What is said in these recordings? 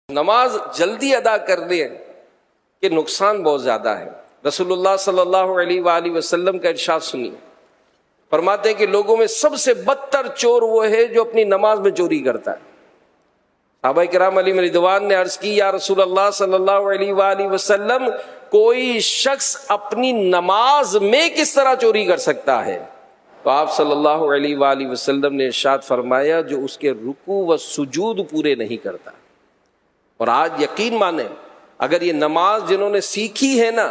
نماز جلدی ادا کرنے کے نقصان بہت زیادہ ہے۔ رسول اللہ صلی اللہ علیہ وآلہ وسلم کا ارشاد سنیے، فرماتے ہیں کہ لوگوں میں سب سے بدتر چور وہ ہے جو اپنی نماز میں چوری کرتا ہے۔ صحابہ کرام علیہم رضوان نے عرض کی، یا رسول اللہ صلی اللہ علیہ وآلہ وسلم، کوئی شخص اپنی نماز میں کس طرح چوری کر سکتا ہے؟ تو آپ صلی اللہ علیہ وآلہ وسلم نے ارشاد فرمایا، جو اس کے رکوع و سجود پورے نہیں کرتا۔ اور آج یقین مانیں، اگر یہ نماز جنہوں نے سیکھی ہے نا،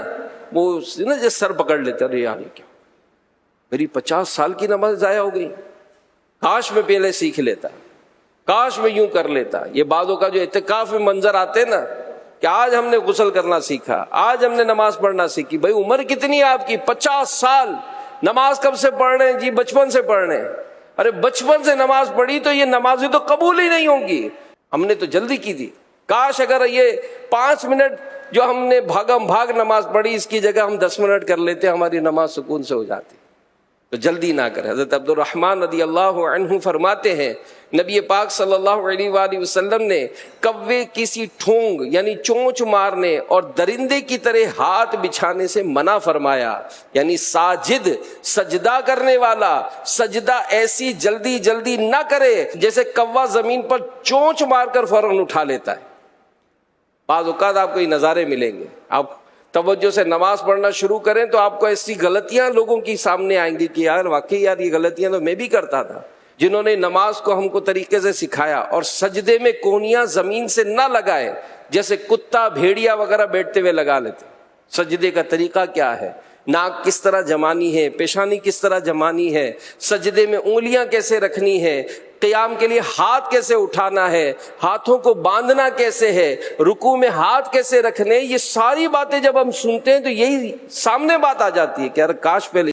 وہ جو سر پکڑ لیتے ہیں، یار کیا میری 50 سال کی نماز ضائع ہو گئی، کاش میں پہلے سیکھ لیتا، کاش میں یوں کر لیتا۔ یہ بعضوں کا جو اعتکاف میں منظر آتے نا کہ آج ہم نے غسل کرنا سیکھا، آج ہم نے نماز پڑھنا سیکھی۔ بھائی عمر کتنی ہے آپ کی؟ 50 سال۔ نماز کب سے پڑھ رہے ہیں؟ جی بچپن سے پڑھ رہے ہیں۔ ارے بچپن سے نماز پڑھی تو یہ نمازیں تو قبول ہی نہیں ہوں گی۔ ہم نے تو جلدی کی تھی، کاش اگر یہ 5 منٹ جو ہم نے بھاگم بھاگ نماز پڑھی، اس کی جگہ ہم 10 منٹ کر لیتے، ہماری نماز سکون سے ہو جاتی۔ تو جلدی نہ کریں۔ حضرت عبد الرحمن رضی اللہ عنہ فرماتے ہیں، نبی پاک صلی اللہ علیہ وآلہ وسلم نے کوے کسی ٹھونگ یعنی چونچ مارنے اور درندے کی طرح ہاتھ بچھانے سے منع فرمایا۔ یعنی ساجد، سجدہ کرنے والا، سجدہ ایسی جلدی جلدی نہ کرے جیسے کوا زمین پر چونچ مار کر فوراً اٹھا لیتا ہے۔ بعض اوقات آپ کو یہ نظارے ملیں گے، آپ توجہ سے نماز پڑھنا شروع کریں تو آپ کو ایسی غلطیاں لوگوں کی سامنے آئیں گی کہ یار واقعی یار یہ غلطیاں تو میں بھی کرتا تھا۔ جنہوں نے نماز کو ہم کو طریقے سے سکھایا، اور سجدے میں کونیاں زمین سے نہ لگائے جیسے کتا بھیڑیا وغیرہ بیٹھتے ہوئے لگا لیتے۔ سجدے کا طریقہ کیا ہے؟ ناک کس طرح جمانی ہے، پیشانی کس طرح جمانی ہے، سجدے میں انگلیاں کیسے رکھنی ہے، قیام کے لیے ہاتھ کیسے اٹھانا ہے، ہاتھوں کو باندھنا کیسے ہے، رکوع میں ہاتھ کیسے رکھنے، یہ ساری باتیں جب ہم سنتے ہیں تو یہی سامنے بات آ جاتی ہے کہ یار کاش پہلے